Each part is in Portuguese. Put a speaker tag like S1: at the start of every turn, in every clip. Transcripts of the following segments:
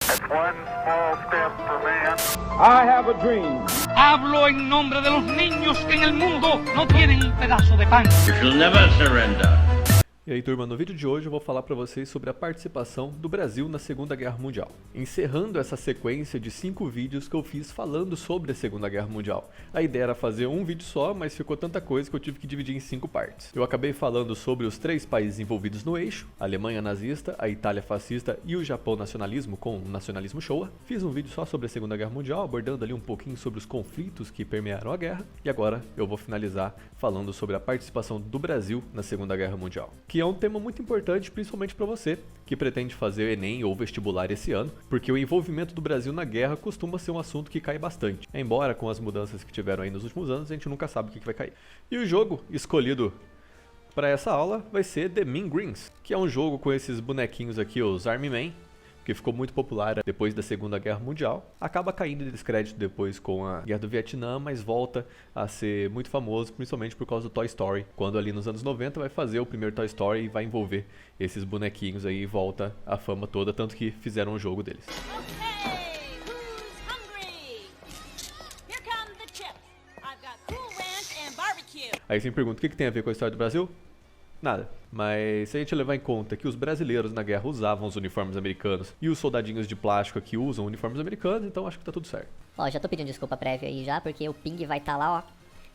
S1: It's one small step for man.
S2: I have a dream.
S3: Hablo en nombre de los niños que en el mundo no tienen un pedazo de pan.
S4: You shall never surrender.
S5: E aí, turma, no vídeo de hoje eu vou falar para vocês sobre a participação do Brasil na Segunda Guerra Mundial, encerrando essa sequência de 5 vídeos que eu fiz falando sobre a Segunda Guerra Mundial. A ideia era fazer um vídeo só, mas ficou tanta coisa que eu tive que dividir em 5 partes. Eu acabei falando sobre os 3 países envolvidos no eixo, a Alemanha nazista, a Itália fascista e o Japão nacionalismo com o nacionalismo Showa. Fiz um vídeo só sobre a Segunda Guerra Mundial, abordando ali um pouquinho sobre os conflitos que permearam a guerra, e agora eu vou finalizar falando sobre a participação do Brasil na Segunda Guerra Mundial, que é um tema muito importante, principalmente para você que pretende fazer o Enem ou vestibular esse ano, porque o envolvimento do Brasil na guerra costuma ser um assunto que cai bastante. Embora com as mudanças que tiveram aí nos últimos anos, a gente nunca sabe o que vai cair. E o jogo escolhido para essa aula vai ser The Mean Greens, que é um jogo com esses bonequinhos aqui, os Army Men, que ficou muito popular depois da Segunda Guerra Mundial. Acaba caindo de descrédito depois com a Guerra do Vietnã, mas volta a ser muito famoso, principalmente por causa do Toy Story, quando ali nos anos 90 vai fazer o primeiro Toy Story e vai envolver esses bonequinhos aí e volta a fama toda, tanto que fizeram um jogo deles. Aí você me pergunta, o que tem a ver com a história do Brasil? Nada, mas se a gente levar em conta que os brasileiros na guerra usavam os uniformes americanos e os soldadinhos de plástico aqui usam uniformes americanos, então acho que tá tudo certo.
S6: Ó, já tô pedindo desculpa prévia aí já, porque o ping vai estar lá, ó,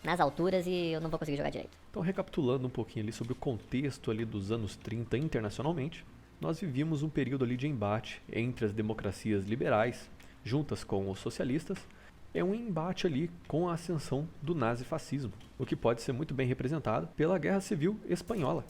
S6: nas alturas e eu não vou conseguir jogar direito.
S5: Então, recapitulando um pouquinho ali sobre o contexto ali dos anos 30 internacionalmente, nós vivíamos um período ali de embate entre as democracias liberais, juntas com os socialistas. É um embate ali com a ascensão do nazifascismo, o que pode ser muito bem representado pela Guerra Civil Espanhola,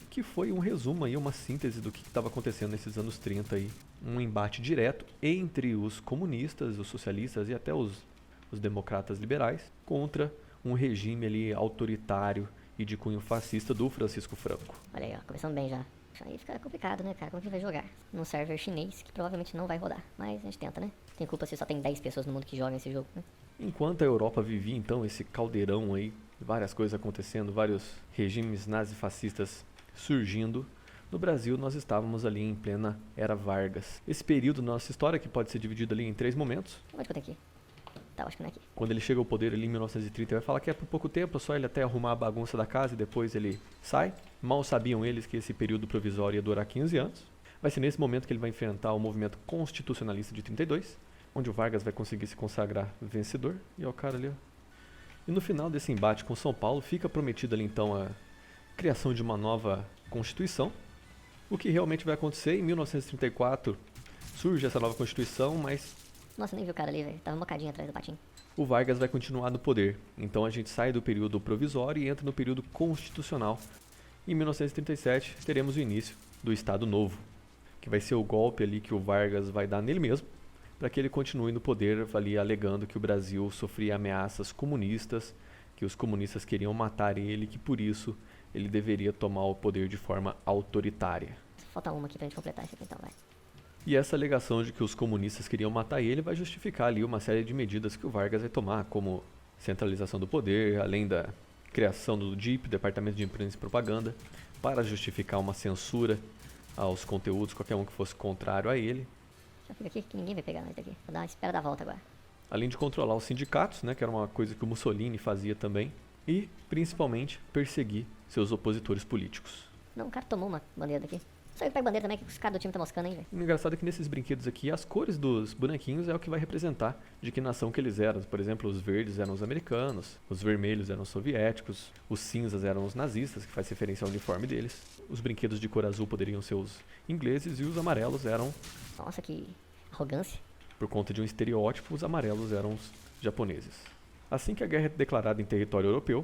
S5: que foi um resumo aí, uma síntese do que estava acontecendo nesses anos 30 aí. Um embate direto entre os comunistas, os socialistas e até os democratas liberais contra um regime ali autoritário e de cunho fascista do Francisco Franco.
S6: Olha aí, ó, começando bem já. Isso aí fica complicado, né, cara? Como que vai jogar? Num server chinês que provavelmente não vai rodar. Mas a gente tenta, né? Tem culpa se só tem 10 pessoas no mundo que jogam esse jogo, né?
S5: Enquanto a Europa vivia, então, esse caldeirão aí, várias coisas acontecendo, vários regimes nazifascistas surgindo, no Brasil nós estávamos ali em plena Era Vargas. Esse período da nossa história, que pode ser dividido ali em 3 momentos.
S6: Onde que eu tenho aqui? Tá, acho que não é aqui.
S5: Quando ele chega ao poder ali em 1930, ele vai falar que é por pouco tempo, só ele até arrumar a bagunça da casa e depois ele sai. Mal sabiam eles que esse período provisório ia durar 15 anos. Vai ser nesse momento que ele vai enfrentar o movimento constitucionalista de 32, onde o Vargas vai conseguir se consagrar vencedor. E é o cara ali, ó. E no final desse embate com São Paulo, fica prometida ali então a criação de uma nova Constituição. O que realmente vai acontecer, em 1934 surge essa nova Constituição, mas...
S6: Nossa, nem vi o cara ali, velho. Tava mocadinho atrás do patinho.
S5: O Vargas vai continuar no poder. Então a gente sai do período provisório e entra no período constitucional. Em 1937 teremos o início do Estado Novo, que vai ser o golpe ali que o Vargas vai dar nele mesmo, para que ele continue no poder, ali alegando que o Brasil sofria ameaças comunistas, que os comunistas queriam matar ele, que por isso ele deveria tomar o poder de forma autoritária.
S6: Falta uma aqui pra gente completar isso aqui, então vai.
S5: E essa alegação de que os comunistas queriam matar ele vai justificar ali uma série de medidas que o Vargas vai tomar, como centralização do poder, além da criação do DIP, Departamento de Imprensa e Propaganda, para justificar uma censura aos conteúdos, qualquer um que fosse contrário a ele.
S6: Já fica aqui que ninguém vai pegar nós daqui. Vou dar uma espera da volta agora.
S5: Além de controlar os sindicatos, né, que era uma coisa que o Mussolini fazia também, e principalmente perseguir seus opositores políticos.
S6: Não, o cara tomou uma bandeira daqui. Só eu que pego bandeira também, que os caras do time tá moscando, hein, velho.
S5: O engraçado é que nesses brinquedos aqui, as cores dos bonequinhos é o que vai representar de que nação que eles eram. Por exemplo, os verdes eram os americanos, os vermelhos eram os soviéticos, os cinzas eram os nazistas, que faz referência ao uniforme deles. Os brinquedos de cor azul poderiam ser os ingleses e os amarelos eram...
S6: Nossa, que arrogância.
S5: Por conta de um estereótipo, os amarelos eram os japoneses. Assim que a guerra é declarada em território europeu,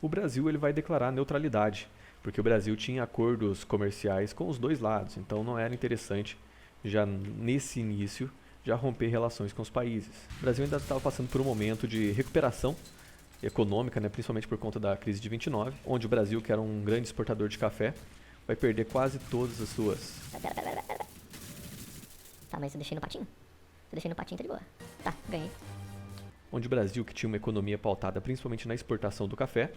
S5: o Brasil ele vai declarar neutralidade, porque o Brasil tinha acordos comerciais com os dois lados, então não era interessante, já nesse início, já romper relações com os países. O Brasil ainda estava passando por um momento de recuperação econômica, né, principalmente por conta da crise de 29, onde o Brasil, que era um grande exportador de café, vai perder quase todas as suas...
S6: Tá, mas eu deixei no patinho? Eu deixei no patinho, tá de boa. Tá, ganhei.
S5: Onde o Brasil, que tinha uma economia pautada principalmente na exportação do café,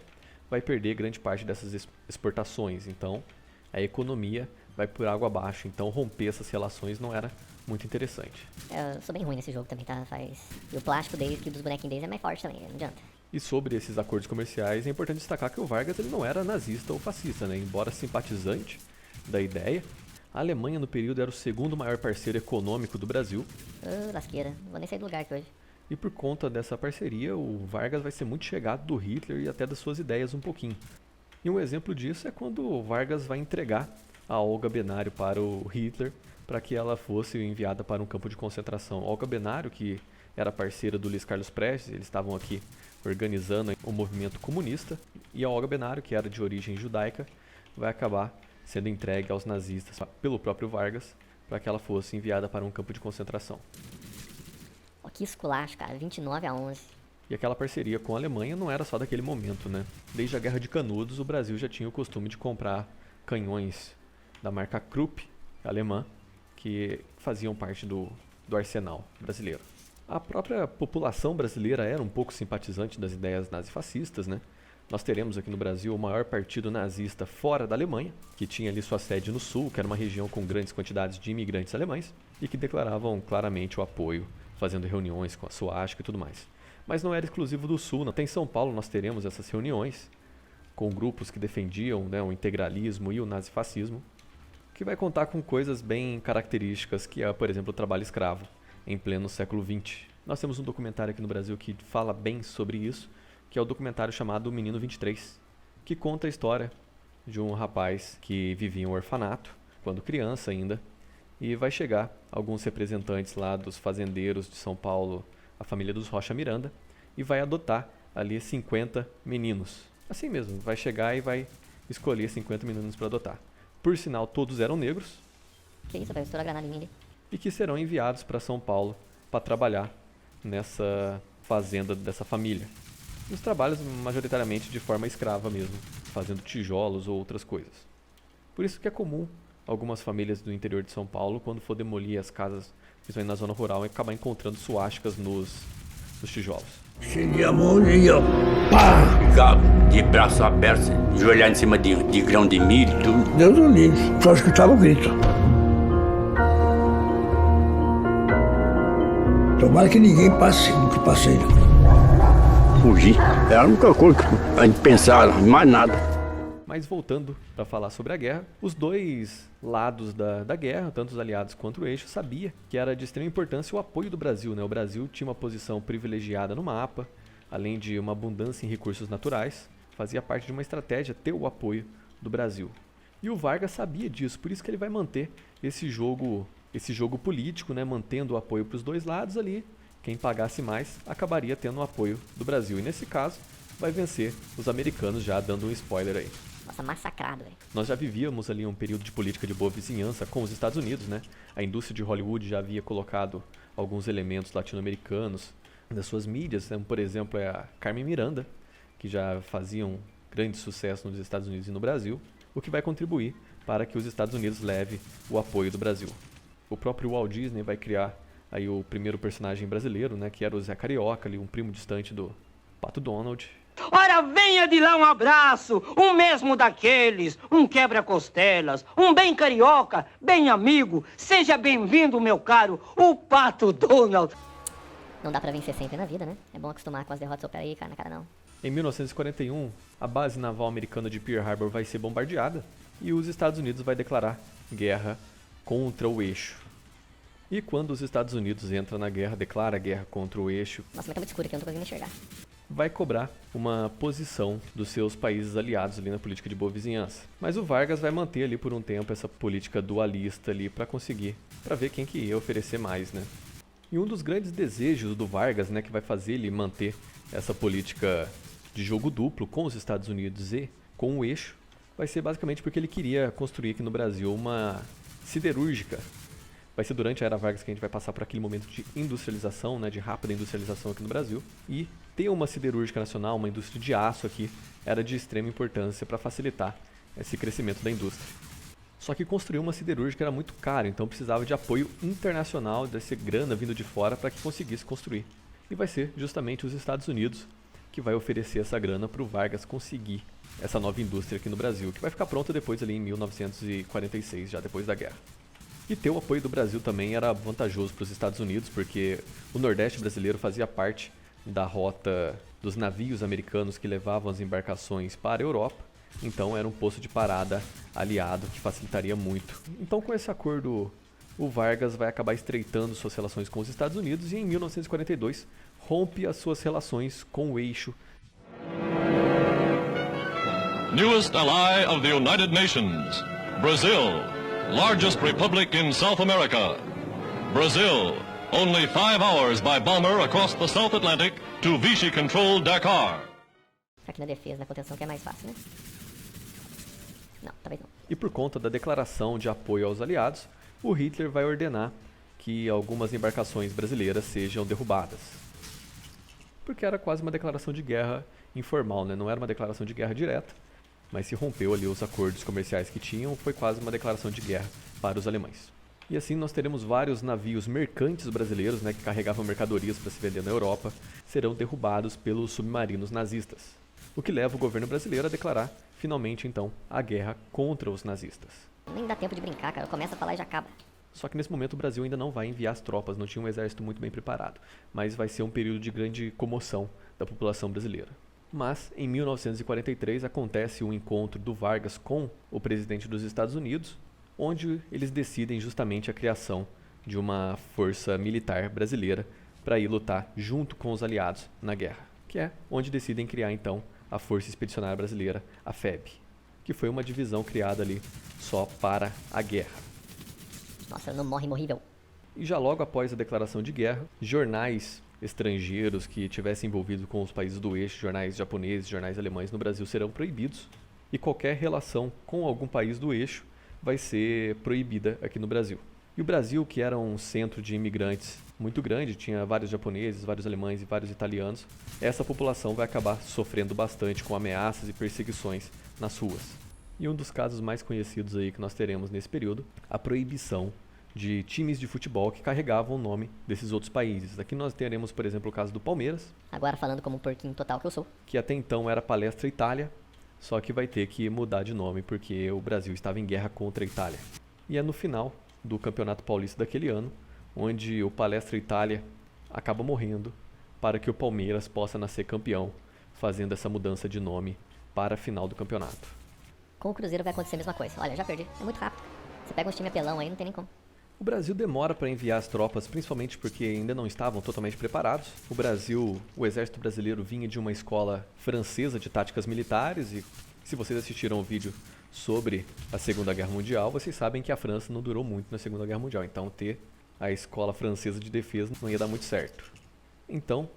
S5: vai perder grande parte dessas exportações. Então, a economia vai por água abaixo. Então, romper essas relações não era muito interessante.
S6: Eu sou bem ruim nesse jogo também, tá? E o plástico deles, que dos bonequinhos deles é mais forte também, não adianta.
S5: E sobre esses acordos comerciais, é importante destacar que o Vargas ele não era nazista ou fascista, né? Embora simpatizante da ideia, a Alemanha no período era o segundo maior parceiro econômico do Brasil.
S6: Lasqueira, não vou nem sair do lugar aqui hoje.
S5: E por conta dessa parceria, o Vargas vai ser muito chegado do Hitler e até das suas ideias um pouquinho. E um exemplo disso é quando o Vargas vai entregar a Olga Benário para o Hitler para que ela fosse enviada para um campo de concentração. A Olga Benário, que era parceira do Luiz Carlos Prestes, eles estavam aqui organizando o movimento comunista, e a Olga Benário, que era de origem judaica, vai acabar sendo entregue aos nazistas pelo próprio Vargas para que ela fosse enviada para um campo de concentração.
S6: Ó, que esculacho, cara, 29-11.
S5: E aquela parceria com a Alemanha não era só daquele momento, né? Desde a Guerra de Canudos, o Brasil já tinha o costume de comprar canhões da marca Krupp, alemã, que faziam parte do arsenal brasileiro. A própria população brasileira era um pouco simpatizante das ideias nazifascistas, né? Nós teremos aqui no Brasil o maior partido nazista fora da Alemanha, que tinha ali sua sede no Sul, que era uma região com grandes quantidades de imigrantes alemães, e que declaravam claramente o apoio, fazendo reuniões com a suástica e tudo mais. Mas não era exclusivo do Sul, até em São Paulo nós teremos essas reuniões com grupos que defendiam, né, o integralismo e o nazifascismo, que vai contar com coisas bem características, que é, por exemplo, o trabalho escravo em pleno século XX. Nós temos um documentário aqui no Brasil que fala bem sobre isso, que é o documentário chamado O Menino 23, que conta a história de um rapaz que vivia em um orfanato, quando criança ainda, e vai chegar alguns representantes lá dos fazendeiros de São Paulo, a família dos Rocha Miranda, e vai adotar ali 50 meninos. Assim mesmo, vai chegar e vai escolher 50 meninos para adotar. Por sinal, todos eram negros.
S6: Que isso, vai estourar a granada em mim ali.
S5: E que serão enviados para São Paulo para trabalhar nessa fazenda dessa família. Os trabalhos majoritariamente de forma escrava mesmo, fazendo tijolos ou outras coisas. Por isso que é comum algumas famílias do interior de São Paulo, quando for demolir as casas, principalmente na zona rural, acabar encontrando suásticas nos tijolos.
S4: Cheguei a mão e ó, pá!
S7: Ficava de braço aberto, joelhar em cima de grão de milho e tudo.
S4: Deus o livre, só escutava o grito. Tomara que ninguém passe do que passei.
S7: Fugir. Era a única coisa que a gente pensava, mais nada.
S5: Mas voltando para falar sobre a guerra, os dois lados da guerra, tanto os aliados quanto o eixo, sabia que era de extrema importância o apoio do Brasil, né? O Brasil tinha uma posição privilegiada no mapa, além de uma abundância em recursos naturais, fazia parte de uma estratégia ter o apoio do Brasil. E o Vargas sabia disso, por isso que ele vai manter esse jogo político, né? Mantendo o apoio para os dois lados ali. Quem pagasse mais acabaria tendo o apoio do Brasil. E nesse caso, vai vencer os americanos, já dando um spoiler aí.
S6: Nossa, massacrado, velho.
S5: Nós já vivíamos ali um período de política de boa vizinhança com os Estados Unidos, né? A indústria de Hollywood já havia colocado alguns elementos latino-americanos nas suas mídias, né? Por exemplo, é a Carmen Miranda, que já fazia um grande sucesso nos Estados Unidos e no Brasil, o que vai contribuir para que os Estados Unidos leve o apoio do Brasil. O próprio Walt Disney vai criar aí o primeiro personagem brasileiro, né? Que era o Zé Carioca, ali, um primo distante do Pato Donald.
S8: Ora, venha de lá um abraço, um mesmo daqueles, um quebra-costelas, um bem carioca, bem amigo. Seja bem-vindo, meu caro, o Pato Donald.
S6: Não dá pra vencer sempre na vida, né? É bom acostumar com as derrotas, opera aí, cara, na cara não.
S5: Em 1941, a base naval americana de Pearl Harbor vai ser bombardeada e os Estados Unidos vai declarar guerra contra o eixo. E quando os Estados Unidos entram na guerra, declara guerra contra o eixo,
S6: Nossa, mas tá muito escuro aqui, eu não tô conseguindo enxergar.
S5: vai cobrar uma posição dos seus países aliados ali na política de boa vizinhança. Mas o Vargas vai manter ali por um tempo essa política dualista ali para ver quem que ia oferecer mais, né? E um dos grandes desejos do Vargas, né, que vai fazer ele manter essa política de jogo duplo com os Estados Unidos e com o eixo, vai ser basicamente porque ele queria construir aqui no Brasil uma siderúrgica. Vai ser durante a Era Vargas que a gente vai passar por aquele momento de industrialização, né, de rápida industrialização aqui no Brasil. E ter uma siderúrgica nacional, uma indústria de aço aqui, era de extrema importância para facilitar esse crescimento da indústria. Só que construir uma siderúrgica era muito caro, então precisava de apoio internacional, dessa grana vindo de fora para que conseguisse construir. E vai ser justamente os Estados Unidos que vai oferecer essa grana para o Vargas conseguir essa nova indústria aqui no Brasil, que vai ficar pronta depois ali em 1946, já depois da guerra. E ter o apoio do Brasil também era vantajoso para os Estados Unidos, porque o Nordeste brasileiro fazia parte da rota dos navios americanos que levavam as embarcações para a Europa, então era um posto de parada aliado que facilitaria muito. Então, com esse acordo, o Vargas vai acabar estreitando suas relações com os Estados Unidos e em 1942 rompe as suas relações com o eixo.
S9: Newest ally of the United Nations, Brazil, largest republic in South America. Brazil, only 5 hours by bomber across the South Atlantic to Vichy-controlled Dakar.
S6: Aqui na defesa, na contenção que é mais fácil, né? Não, talvez não.
S5: E por conta da declaração de apoio aos aliados, o Hitler vai ordenar que algumas embarcações brasileiras sejam derrubadas. Porque era quase uma declaração de guerra informal, né? Não era uma declaração de guerra direta, mas se rompeu ali os acordos comerciais que tinham, foi quase uma declaração de guerra para os alemães. E assim nós teremos vários navios mercantes brasileiros, né, que carregavam mercadorias para se vender na Europa, serão derrubados pelos submarinos nazistas. O que leva o governo brasileiro a declarar, finalmente então, a guerra contra os nazistas.
S6: Nem dá tempo de brincar, cara. Começa a falar e já acaba.
S5: Só que nesse momento o Brasil ainda não vai enviar as tropas, não tinha um exército muito bem preparado, mas vai ser um período de grande comoção da população brasileira. Mas, em 1943, acontece um encontro do Vargas com o presidente dos Estados Unidos, onde eles decidem justamente a criação de uma força militar brasileira para ir lutar junto com os aliados na guerra, que é onde decidem criar então a Força Expedicionária Brasileira, a FEB, que foi uma divisão criada ali só para a guerra.
S6: Nossa, não morre morrível.
S5: E já logo após a declaração de guerra, jornais estrangeiros que tivessem envolvido com os países do eixo, jornais japoneses, jornais alemães no Brasil serão proibidos, e qualquer relação com algum país do eixo vai ser proibida aqui no Brasil. E o Brasil, que era um centro de imigrantes muito grande, tinha vários japoneses, vários alemães e vários italianos, essa população vai acabar sofrendo bastante com ameaças e perseguições nas ruas. E um dos casos mais conhecidos aí que nós teremos nesse período, a proibição de times de futebol que carregavam o nome desses outros países. Aqui nós teremos, por exemplo, o caso do Palmeiras.
S6: Agora falando como um porquinho total que eu sou.
S5: Que até então era Palestra Itália, só que vai ter que mudar de nome porque o Brasil estava em guerra contra a Itália. E é no final do Campeonato Paulista daquele ano, onde o Palestra Itália acaba morrendo para que o Palmeiras possa nascer campeão, fazendo essa mudança de nome para a final do campeonato.
S6: Com o Cruzeiro vai acontecer a mesma coisa. Olha, já perdi. É muito rápido. Você pega uns time apelão aí, não tem nem como.
S5: O Brasil demora para enviar as tropas, principalmente porque ainda não estavam totalmente preparados. O exército brasileiro vinha de uma escola francesa de táticas militares e se vocês assistiram o vídeo sobre a Segunda Guerra Mundial, vocês sabem que a França não durou muito na Segunda Guerra Mundial, então ter a escola francesa de defesa não ia dar muito certo. Então,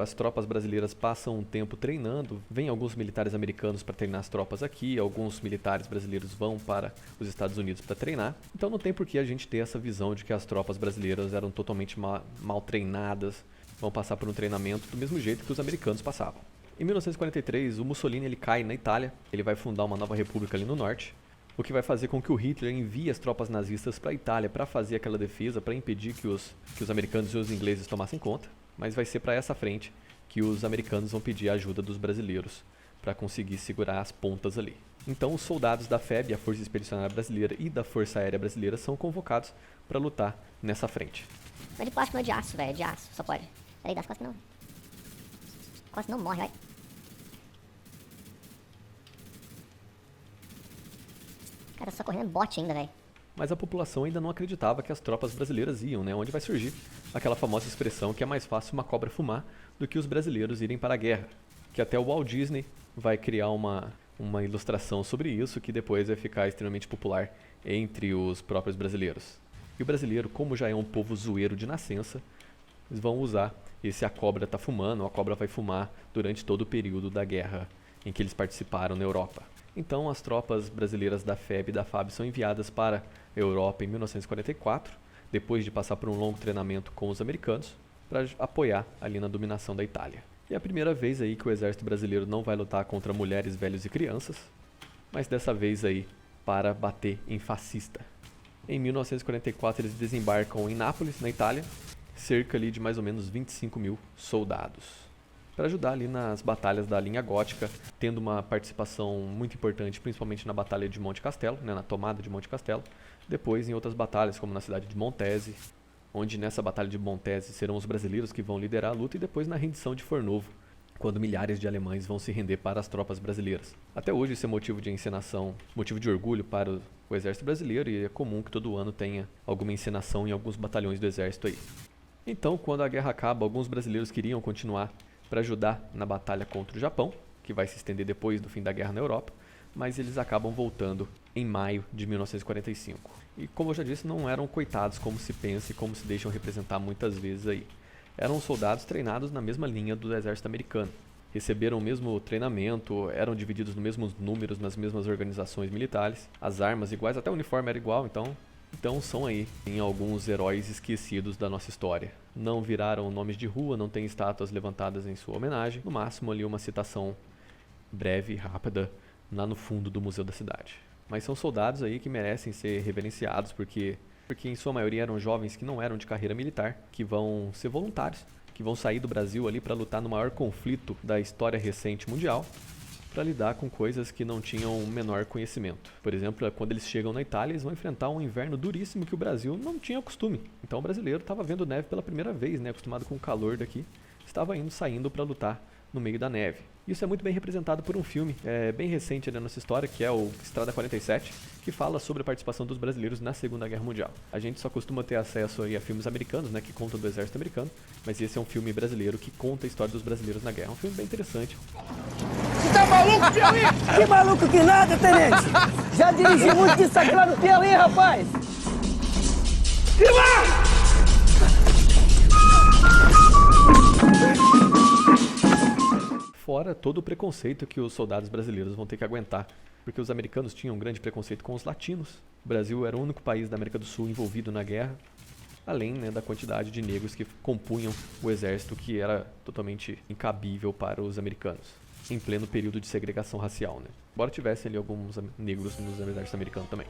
S5: as tropas brasileiras passam um tempo treinando, vêm alguns militares americanos para treinar as tropas aqui, alguns militares brasileiros vão para os Estados Unidos para treinar. Então não tem por que a gente ter essa visão de que as tropas brasileiras eram totalmente mal treinadas, vão passar por um treinamento do mesmo jeito que os americanos passavam. Em 1943, o Mussolini ele cai na Itália, ele vai fundar uma nova república ali no norte, o que vai fazer com que o Hitler envie as tropas nazistas para a Itália para fazer aquela defesa, para impedir que os americanos e os ingleses tomassem conta. Mas vai ser para essa frente que os americanos vão pedir a ajuda dos brasileiros para conseguir segurar as pontas ali. Então os soldados da FEB, a Força Expedicionária Brasileira, e da Força Aérea Brasileira são convocados para lutar nessa frente.
S6: Não é de plástico, não é de aço, velho. É de aço, só pode. Peraí, dá as costas não. Quase não morre, vai. Cara, só correndo bote ainda, velho.
S5: Mas a população ainda não acreditava que as tropas brasileiras iam, né? Onde vai surgir aquela famosa expressão que é mais fácil uma cobra fumar do que os brasileiros irem para a guerra. Que até o Walt Disney vai criar uma ilustração sobre isso que depois vai ficar extremamente popular entre os próprios brasileiros. E o brasileiro, como já é um povo zoeiro de nascença, eles vão usar esse a cobra tá fumando, a cobra vai fumar durante todo o período da guerra em que eles participaram na Europa. Então as tropas brasileiras da FEB e da FAB são enviadas para a Europa em 1944, depois de passar por um longo treinamento com os americanos, para apoiar ali na dominação da Itália. E é a primeira vez aí que o exército brasileiro não vai lutar contra mulheres, velhos e crianças, mas dessa vez aí para bater em fascista. Em 1944 eles desembarcam em Nápoles, na Itália, cerca ali de mais ou menos 25 mil soldados. para ajudar ali nas batalhas da linha gótica, tendo uma participação muito importante, principalmente na Batalha de Monte Castelo, né, na tomada de Monte Castelo, depois em outras batalhas, como na cidade de Montese, onde nessa Batalha de Montese serão os brasileiros que vão liderar a luta, e depois na rendição de Fornovo, quando milhares de alemães vão se render para as tropas brasileiras. Até hoje isso é motivo de encenação, motivo de orgulho para o exército brasileiro, e é comum que todo ano tenha alguma encenação em alguns batalhões do exército aí. Então, quando a guerra acaba, alguns brasileiros queriam continuar para ajudar na batalha contra o Japão, que vai se estender depois do fim da guerra na Europa, mas eles acabam voltando em maio de 1945. E como eu já disse, não eram coitados como se pensa e como se deixam representar muitas vezes aí. Eram soldados treinados na mesma linha do exército americano. Receberam o mesmo treinamento, eram divididos nos mesmos números, nas mesmas organizações militares, as armas iguais, até o uniforme era igual, então são aí em alguns heróis esquecidos da nossa história. Não viraram nomes de rua, não tem estátuas levantadas em sua homenagem, no máximo ali uma citação breve e rápida lá no fundo do museu da cidade. Mas são soldados aí que merecem ser reverenciados porque em sua maioria eram jovens que não eram de carreira militar, que vão ser voluntários, que vão sair do Brasil ali para lutar no maior conflito da história recente mundial, para lidar com coisas que não tinham o menor conhecimento. Por exemplo, quando eles chegam na Itália, eles vão enfrentar um inverno duríssimo que o Brasil não tinha costume. Então o brasileiro estava vendo neve pela primeira vez, né, acostumado com o calor daqui, estava saindo para lutar no meio da neve. Isso é muito bem representado por um filme bem recente da nossa história, que é o Estrada 47, que fala sobre a participação dos brasileiros na Segunda Guerra Mundial. A gente só costuma ter acesso aí a filmes americanos, né, que contam do exército americano, mas esse é um filme brasileiro que conta a história dos brasileiros na guerra. É um filme bem interessante.
S8: Você tá maluco, Piauí? Que maluco que nada, tenente! Já dirigi muito disso aqui lá no Piauí, rapaz! E lá!
S5: Fora todo o preconceito que os soldados brasileiros vão ter que aguentar, porque os americanos tinham um grande preconceito com os latinos. O Brasil era o único país da América do Sul envolvido na guerra, além, né, da quantidade de negros que compunham o exército, que era totalmente incabível para os americanos, em pleno período de segregação racial, né? Embora tivessem ali alguns negros nos exércitos americanos também.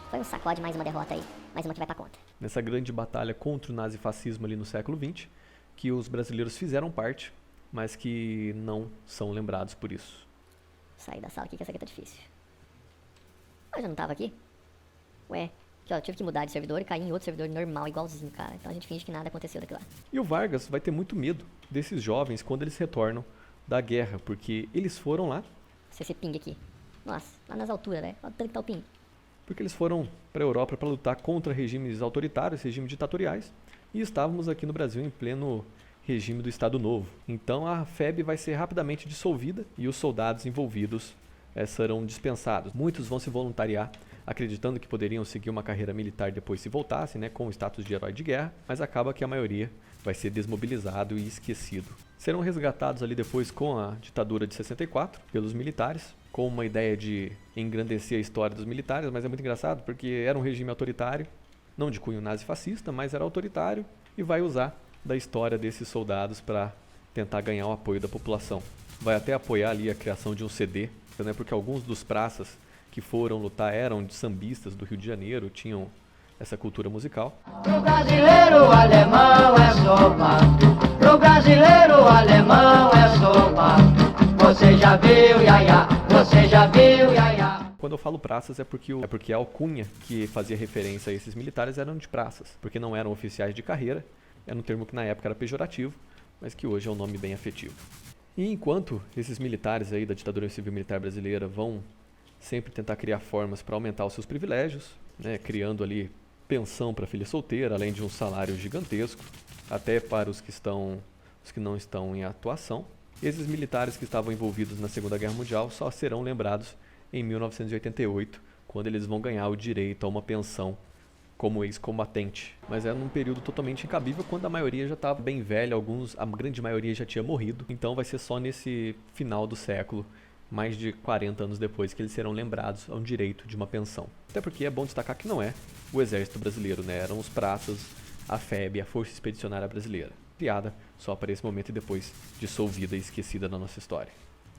S6: Foi um sacode, mais uma derrota aí, mais uma que vai pra conta.
S5: Nessa grande batalha contra o nazifascismo ali no século XX, que os brasileiros fizeram parte, mas que não são lembrados por isso.
S6: Sair da sala aqui que essa aqui tá difícil. Eu já não tava aqui? Ué, aqui ó, eu tive que mudar de servidor e cair em outro servidor normal, igualzinho, cara. Então a gente finge que nada aconteceu daqui lá.
S5: E o Vargas vai ter muito medo desses jovens quando eles retornam da guerra, porque eles foram lá...
S6: Esse ping aqui. Nossa, lá nas alturas, velho. Olha o tanto que tá o ping.
S5: Porque eles foram pra Europa para lutar contra regimes autoritários, regimes ditatoriais, e estávamos aqui no Brasil em pleno regime do Estado Novo. Então a FEB vai ser rapidamente dissolvida e os soldados envolvidos serão dispensados. Muitos vão se voluntariar, acreditando que poderiam seguir uma carreira militar depois se voltassem, né, com o status de herói de guerra, mas acaba que a maioria vai ser desmobilizado e esquecido. Serão resgatados ali depois com a ditadura de 64 pelos militares, com uma ideia de engrandecer a história dos militares, mas é muito engraçado porque era um regime autoritário, não de cunho nazifascista, mas era autoritário, e vai usar da história desses soldados para tentar ganhar o apoio da população. Vai até apoiar ali a criação de um CD, né, porque alguns dos praças que foram lutar eram de sambistas do Rio de Janeiro, tinham essa cultura musical.
S8: Pro brasileiro, o alemão é sopa. Pro brasileiro, o alemão é sopa. Você já viu, iaia, você já viu, iaia.
S5: Quando eu falo praças é porque a alcunha que fazia referência a esses militares eram de praças, porque não eram oficiais de carreira. Era um termo que na época era pejorativo, mas que hoje é um nome bem afetivo. E enquanto esses militares aí da ditadura civil militar brasileira vão sempre tentar criar formas para aumentar os seus privilégios, né, criando ali pensão para filha solteira, além de um salário gigantesco, até para os que não estão em atuação, esses militares que estavam envolvidos na Segunda Guerra Mundial só serão lembrados em 1988, quando eles vão ganhar o direito a uma pensão como ex-combatente. Mas era num período totalmente incabível, quando a maioria já estava bem velha, a grande maioria já tinha morrido. Então vai ser só nesse final do século, mais de 40 anos depois, que eles serão lembrados ao direito de uma pensão. Até porque é bom destacar que não é o exército brasileiro, né? Eram os praças, a FEB, a Força Expedicionária Brasileira, criada só para esse momento e depois dissolvida e esquecida na nossa história.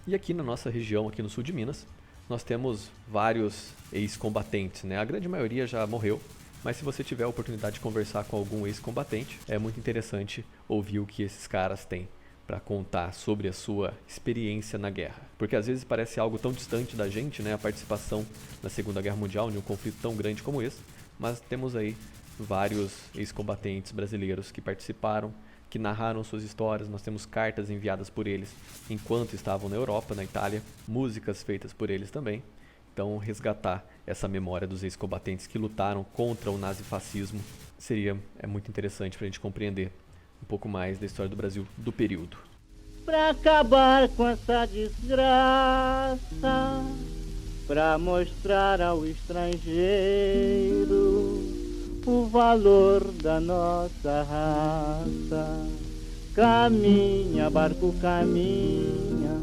S5: E aqui na nossa região, aqui no sul de Minas, nós temos vários ex-combatentes, né? A grande maioria já morreu, mas se você tiver a oportunidade de conversar com algum ex-combatente, é muito interessante ouvir o que esses caras têm para contar sobre a sua experiência na guerra. Porque às vezes parece algo tão distante da gente, né, a participação na Segunda Guerra Mundial, de um conflito tão grande como esse, mas temos aí vários ex-combatentes brasileiros que participaram, que narraram suas histórias. Nós temos cartas enviadas por eles enquanto estavam na Europa, na Itália, músicas feitas por eles também. Então, resgatar essa memória dos ex-combatentes que lutaram contra o nazifascismo é muito interessante para a gente compreender um pouco mais da história do Brasil do período.
S10: Pra acabar com essa desgraça, pra mostrar ao estrangeiro o valor da nossa raça. Caminha, barco caminha,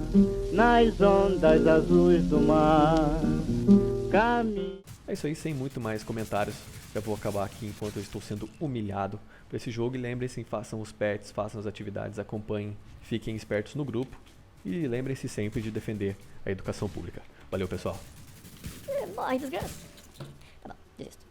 S10: nas ondas azuis do mar. Caminha.
S5: É isso aí, sem muito mais comentários. Já vou acabar aqui enquanto eu estou sendo humilhado por esse jogo. E lembrem-se, façam os pets, façam as atividades, acompanhem, fiquem espertos no grupo. E lembrem-se sempre de defender a educação pública. Valeu, pessoal.
S6: Morre, desgraça. Tá bom, desisto.